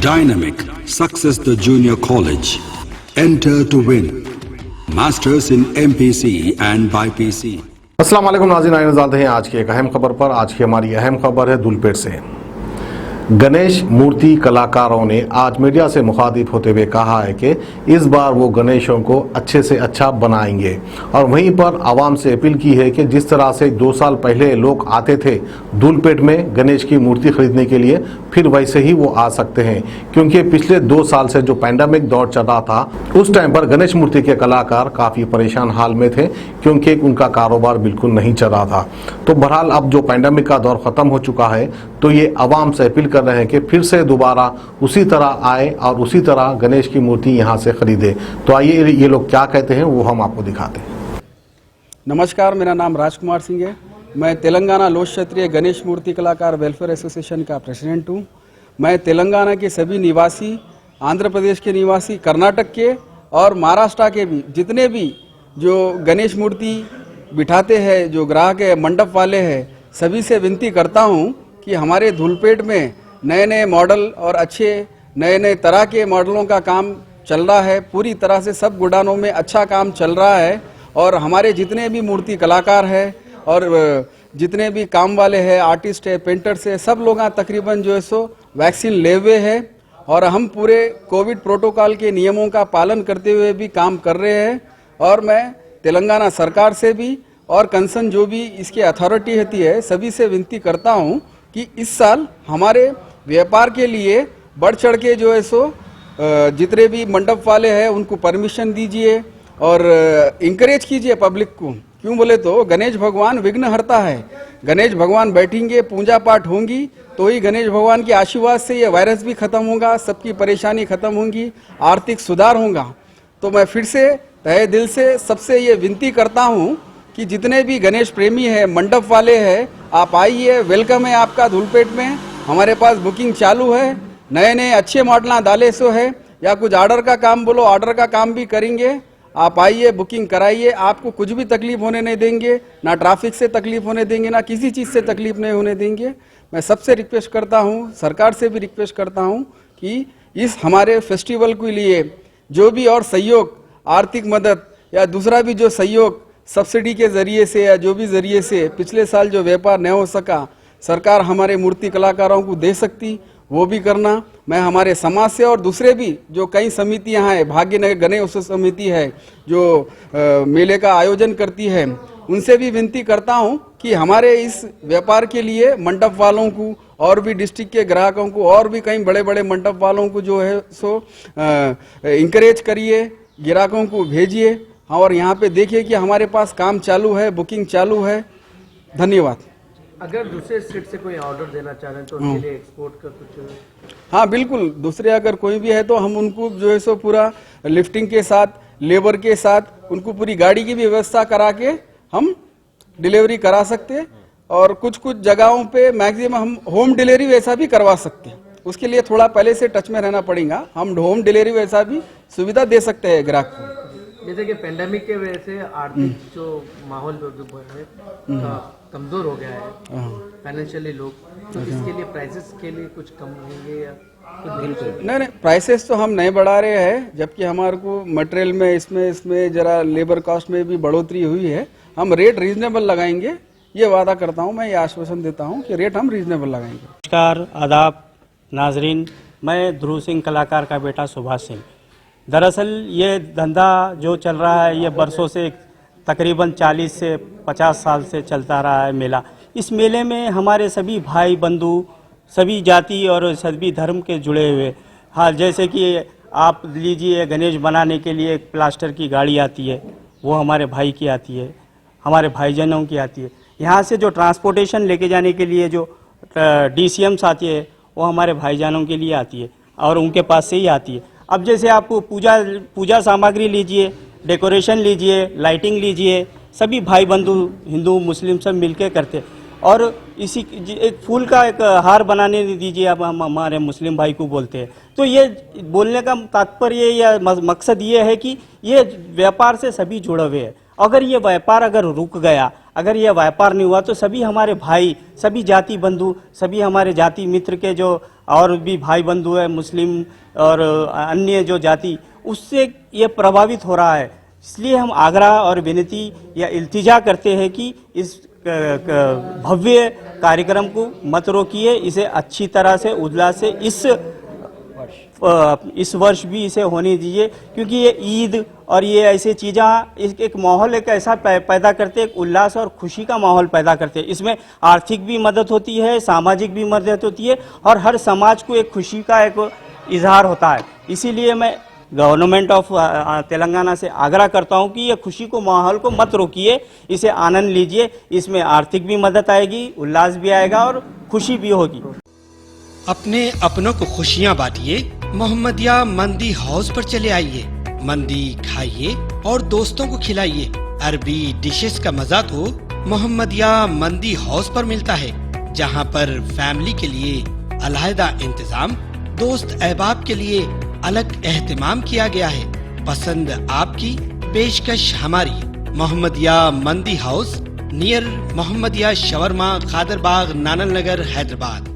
Dynamic Success the Junior College. Enter to win. Masters in MPC and BPC. अस्सलाम वालेकुम नाज़रीन, आइए नज़र हैं आज की एक अहम खबर पर। आज की हमारी अहम खबर है धूलपेट से। गणेश मूर्ति कलाकारों ने आज मीडिया से मुखातिब होते हुए कहा है कि इस बार वो गणेशों को अच्छे से अच्छा बनाएंगे और वहीं पर आवाम से अपील की है कि जिस तरह से 2 साल पहले लोग आते थे धूलपेट में गणेश की मूर्ति खरीदने के लिए, फिर वैसे ही वो आ सकते हैं, क्योंकि पिछले 2 साल से जो पैंडेमिक दौर चल रहा था उस टाइम पर गणेश मूर्ति के कलाकार काफ़ी परेशान हाल में थे, क्योंकि उनका कारोबार बिल्कुल नहीं चल रहा था। तो बहरहाल अब जो पैंडेमिक का दौर ख़त्म हो चुका है तो ये आवाम से अपील कर रहे हैं कि फिर से दोबारा उसी तरह आए और उसी तरह गणेश की मूर्ति यहाँ से खरीदे। तो आइए ये लोग क्या कहते हैं वो हम आपको दिखाते हैं। नमस्कार, मेरा नाम राजकुमार सिंह है। मैं तेलंगाना लोक क्षेत्रीय गणेश मूर्ति कलाकार वेलफेयर एसोसिएशन का प्रेसिडेंट हूँ। मैं तेलंगाना के सभी निवासी, आंध्र प्रदेश के निवासी, कर्नाटक के और महाराष्ट्र के भी जितने भी जो गणेश मूर्ति बिठाते हैं, जो ग्राहक है, मंडप वाले हैं, सभी से विनती करता हूँ कि हमारे धूलपेट में नए नए मॉडल और अच्छे नए नए तरह के मॉडलों का काम चल रहा है। पूरी तरह से सब गोडानों में अच्छा काम चल रहा है और हमारे जितने भी मूर्ति कलाकार हैं और जितने भी काम वाले हैं, आर्टिस्ट है, पेंटर्स है, सब लोग तकरीबन जो है सो वैक्सीन ले हुए हैं और हम पूरे कोविड प्रोटोकॉल के नियमों का पालन करते हुए भी काम कर रहे हैं। और मैं तेलंगाना सरकार से भी और कंसर्न जो भी इसकी अथॉरिटी होती है सभी से विनती करता हूँ कि इस साल हमारे व्यापार के लिए बढ़ चढ़ के जो है सो जितने भी मंडप वाले हैं उनको परमिशन दीजिए और इंकरेज कीजिए पब्लिक को। क्यों बोले तो गणेश भगवान विघ्नहर्ता है। गणेश भगवान बैठेंगे, पूजा पाठ होंगी तो ही गणेश भगवान के आशीर्वाद से ये वायरस भी खत्म होगा, सबकी परेशानी खत्म होगी, आर्थिक सुधार होगा। तो मैं फिर से तहे दिल से सबसे ये विनती करता हूँ कि जितने भी गणेश प्रेमी हैं, मंडप वाले हैं, आप आइए, वेलकम है आपका धूलपेट में। हमारे पास बुकिंग चालू है, नए नए अच्छे मॉडल डाले सो है, या कुछ ऑर्डर का काम बोलो, ऑर्डर का काम भी करेंगे। आप आइए, बुकिंग कराइए, आपको कुछ भी तकलीफ होने नहीं देंगे, ना ट्रैफिक से तकलीफ होने देंगे, ना किसी चीज़ से तकलीफ नहीं होने देंगे। मैं सबसे रिक्वेस्ट करता हूँ, सरकार से भी रिक्वेस्ट करता हूँ कि इस हमारे फेस्टिवल के लिए जो भी और सहयोग, आर्थिक मदद या दूसरा भी जो सहयोग सब्सिडी के ज़रिए से या जो भी ज़रिए से पिछले साल जो व्यापार नहीं हो सका सरकार हमारे मूर्ति कलाकारों को दे सकती, वो भी करना। मैं हमारे समाज से और दूसरे भी जो कई समितियां हैं, भाग्यनगर गणेश उत्सव समिति है जो मेले का आयोजन करती है, उनसे भी विनती करता हूं कि हमारे इस व्यापार के लिए मंडप वालों को और भी डिस्ट्रिक्ट के ग्राहकों को और भी कई बड़े बड़े मंडप वालों को जो है सो इंकरेज करिए, ग्राहकों को भेजिए और यहाँ पे देखिए कि हमारे पास काम चालू है, बुकिंग चालू है। धन्यवाद। अगर दूसरे स्टेट से कोई ऑर्डर देना चाह रहे हैं तो उनके लिए एक्सपोर्ट का कुछ? हाँ बिल्कुल, दूसरे अगर कोई भी है तो हम उनको जो है सो पूरा लिफ्टिंग के साथ, लेबर के साथ उनको पूरी गाड़ी की भी व्यवस्था करा के हम डिलीवरी करा सकते हैं और कुछ कुछ जगहों पे मैक्सिमम हम होम डिलीवरी वैसा भी करवा सकते हैं। उसके लिए थोड़ा पहले से टच में रहना पड़ेगा। हम होम डिलीवरी वैसा भी सुविधा दे सकते हैं ग्राहक को। जैसे कि पेंडेमिक के वजह से आर्थिक जो माहौल जो है कमजोर हो गया है फाइनेंशियली लोग, तो इसके लिए प्राइसेस के लिए कुछ कम होंगे या कुछ? नहीं, प्राइसेस तो हम नहीं बढ़ा रहे हैं, जबकि हमारे को मटेरियल में इसमें जरा लेबर कॉस्ट में भी बढ़ोतरी हुई है। हम रेट रीजनेबल लगाएंगे, ये वादा करता हूँ, मैं ये आश्वासन देता हूँ कि रेट हम रीजनेबल लगाएंगे। नमस्कार, आदाब नाजरीन, मैं ध्रुव सिंह कलाकार का बेटा सुभाष सिंह। दरअसल ये धंधा जो चल रहा है ये बरसों से तकरीबन 40 से 50 साल से चलता रहा है मेला। इस मेले में हमारे सभी भाई बंधु, सभी जाति और सभी धर्म के जुड़े हुए, हाँ, जैसे कि आप लीजिए गणेश बनाने के लिए एक प्लास्टर की गाड़ी आती है, वो हमारे भाई की आती है, हमारे भाईजनों की आती है। यहाँ से जो ट्रांसपोर्टेशन लेके जाने के लिए जो DCMs आती है वो हमारे भाईजानों के लिए आती है और उनके पास से ही आती है। अब जैसे आपको पूजा सामग्री लीजिए, डेकोरेशन लीजिए, लाइटिंग लीजिए, सभी भाई बंधु हिंदू मुस्लिम सब मिलके करते। और इसी एक फूल का एक हार बनाने दीजिए, अब हम हमारे मुस्लिम भाई को बोलते हैं। तो ये बोलने का तात्पर्य या मकसद ये है कि ये व्यापार से सभी जुड़े हुए हैं। अगर ये व्यापार अगर रुक गया, अगर ये व्यापार नहीं हुआ तो सभी हमारे भाई, सभी जाति बंधु, सभी हमारे जाति मित्र के जो और भी भाई बंधु है मुस्लिम और अन्य जो जाति, उससे ये प्रभावित हो रहा है। इसलिए हम आग्रह और विनती या इल्तिजा करते हैं कि इस भव्य कार्यक्रम को मत रोकिए, इसे अच्छी तरह से उल्लास से इस वर्ष भी इसे होने दीजिए, क्योंकि ये ईद और ये ऐसे चीज़ें एक माहौल एक ऐसा पैदा करते हैं, एक उल्लास और खुशी का माहौल पैदा करते हैं। इसमें आर्थिक भी मदद होती है, सामाजिक भी मदद होती है और हर समाज को एक खुशी का एक इजहार होता है। इसीलिए मैं गवर्नमेंट ऑफ तेलंगाना से आग्रह करता हूं कि ये खुशी को माहौल को मत रोकिए, इसे आनंद लीजिए। इसमें आर्थिक भी मदद आएगी, उल्लास भी आएगा और खुशी भी होगी। अपने अपनों को खुशियाँ बांटिए, मोहम्मदिया मंदी हाउस पर चले आइए। मंदी खाइए और दोस्तों को खिलाइए। अरबी डिशेस का मजा तो मोहम्मदिया मंदी हाउस पर मिलता है, जहां पर फैमिली के लिए अलहदा इंतजाम, दोस्त अहबाब के लिए अलग एहतमाम किया गया है। पसंद आपकी, पेशकश हमारी। मोहम्मदिया मंदी house near Mohammadia shawarma, Khadarbagh, नानल नगर, हैदराबाद।